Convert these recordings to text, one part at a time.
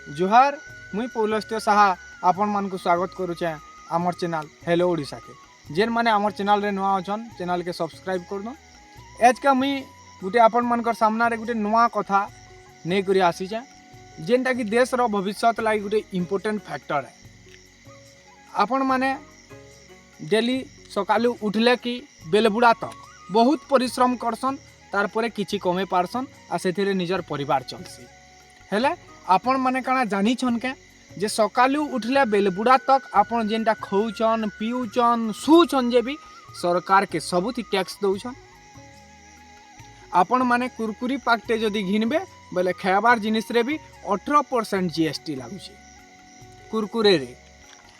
जुहार मुई पौलस्त्य साहा आपण मान को स्वागत करुचे आमर चैनल हेलो ओडिशा के जेन माने आमर चैनल रे नुआ अछन चैनल के सब्सक्राइब कर दो। आज का मुई गुटे आपण मानकर सामना रे गुटे नुआ कथा नै करी आसीचे जेनटा कि देश रो भविष्य लागि गुटे इम्पोर्टेंट फैक्टर है। आपण माने डेली सकालू उठले कि बेलबुड़ा तक बहुत परिश्रम करसन तार परे किछि कमे पारसन आ सेथिरे निजर परिवार चलसी। हेले आपण माने काना जानी छन के जे सकालू उठले बेलबुड़ा तक आपण जेनटा खौचन पिउचन सुचन जे भी सरकार के सबुति टैक्स दउछन। आपण माने कुरकुरी पाकटे जदि घिनबे बोले खाबार जिनिस रे भी 18% जीएसटी लागुछे कुरकुरे रे।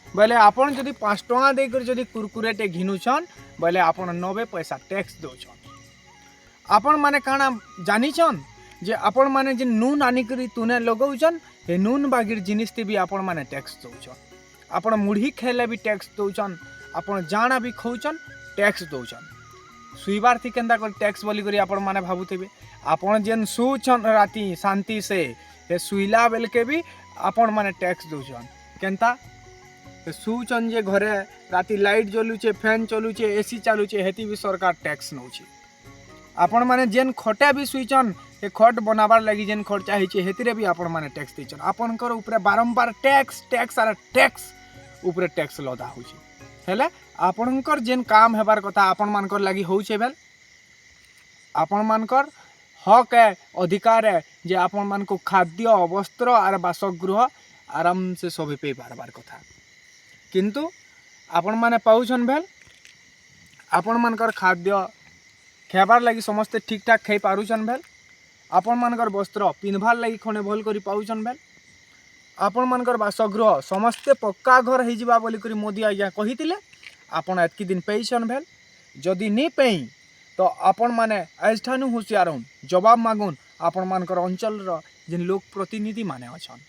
बोले आपण जदि 5 टका दे कर जदि कुरकुरेटे घिनुछन बोले आपण 90 पैसा टैक्स दउछन। आपण माने काना जानी छन जे आपण माने जे नून आनी करी तुने लगौछन हे नून बागिर जिनिस ते भी आपण माने टैक्स दउछन। आपण मुढ़ी खेले भी टैक्स दउछन, आपण जाना भी खौछन टैक्स दउछन। सुइबार थी केंदा कर टैक्स बोली करी आपण माने भाबुथिबे आपण जेन सुछन राती शांति से हे सुइला बेल के भी आपण माने टैक्स दउछन। केंता सुचन जे घरे राती लाइट जलुचे फैन चलुचे एसी चालुचे हेती भी सरकार टैक्स नउचे। आपण माने जेन खटे भी सुइचन हे खट बनाबार लगी जेन खर्चा हेचे हेतिरे भी आपण माने टैक्स देचन। आपनकर ऊपर बारंबार टैक्स ऊपर टैक्स लदा होचे। हेले आपनकर जेन काम हेबार कथा आपण मानकर लगी होचे बेल आपण मानकर हक है अधिकार है जे आपण मान को खाद्य वस्त्र और बासगृह आराम से सब पे बारबार कथा किंतु आपण माने पाउछन भेल आपण मानकर खाद्य खेबार लगी समस्ते ठीक ठाक खाई पारुछन भेल आपण मानकर वस्त्र पिन्हबार लगी खने भल करी पाउछन भेल आपण मानकर बासगृह समस्ते पक्का घर हो जिबा बोली करी मोदी आज्ञा कहितिले आपण एतकी दिन पेइछन भेल। जदि नी पेई तो आपण माने आजठानु होशियार हुन जवाब मागुन आपण मानकर अंचल रो जिन लोक प्रतिनिधि माने अछन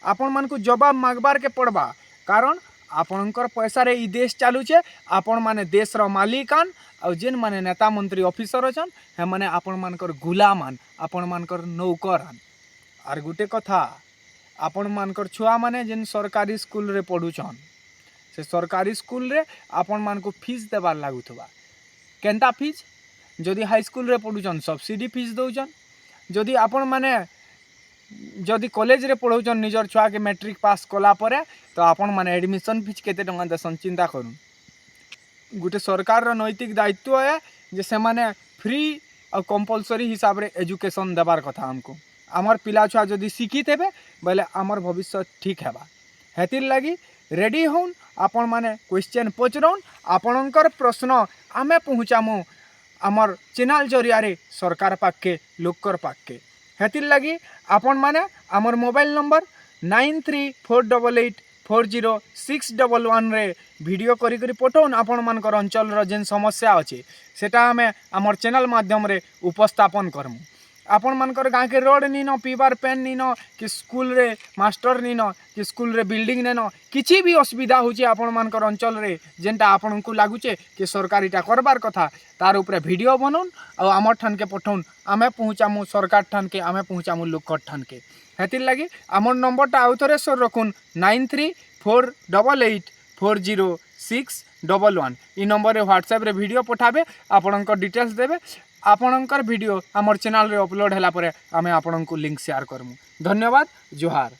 आपण मान को जवाब मागबार के पड़बा कारण आपणकर पैसा रे ई देश चालुचे। आपण माने देश रो मालिकान आ जेन माने नेता मंत्री ऑफिसर अछन हे माने आपण मानकर गुलामान आपण मानकर नौकरान। आर गुटे कथा आपण मानकर छुआ माने जेन सरकारी स्कूल रे पढुछन से सरकारी स्कूल रे आपण मान को फीस देबार लागुथबा केनता फीस जदि हाई स्कूल रे पढुछन सब्सिडी फीस दउछन। जदि आपण माने जदि कॉलेज रे पढ़ौछन निजर छुआ के मैट्रिक पास कला परे तो आपण माने एडमिशन फीस केते टंगा देसन चिंता करूँ। गुटे सरकार रो नैतिक दायित्व है जे से माने फ्री और कंपलसरी हिसाब रे एजुकेशन देबार कथा हमको आमर पिला छुआ जदि शिक्षित हेबे बोले आमर भविष्य ठीक हेबा। हेतिर लगी रेडी होन आपण माने क्वेश्चन पचरौन आपणकर प्रश्न आमे पहुँचामु आमर चैनल जरिया रे सरकार पाखे लोकर पाखे। हेतिर लगी आपण माने आमर मोबाइल नंबर 9348840611 रे वीडियो करी करी पठौन आपण मानकर अंचल रो जेन समस्या अछि सेटा हमें आमर चैनल माध्यम रे उपस्थापन करमु। आपण मानकर गाँव के रोड नीन पीबार पेन नीन कि स्कूल रे मास्टर नीन कि स्कूल रे बिल्डिंग नेन किछि भी असुविधा होची आपण मानकर अंचल रे जेनटा आपण को लागुचे कि सरकारीटा करबार कथा तार ऊपर वीडियो बनौन और आमर ठान के पठौन आमे पहुँचामु सरकार ठान के आमे पहुँचामु लोक ठान के। हेतिर लगी आमर नंबरटा आउ थरे सर रखुन 9348840611 ई नंबर रे व्हाट्सएप रे वीडियो पठाबे आपणकर डिटेल्स देबे आपणकर वीडियो आमर चैनल रे अपलोड होला परे आमे आपणको लिंक शेयर करमु। धन्यवाद। जोहार।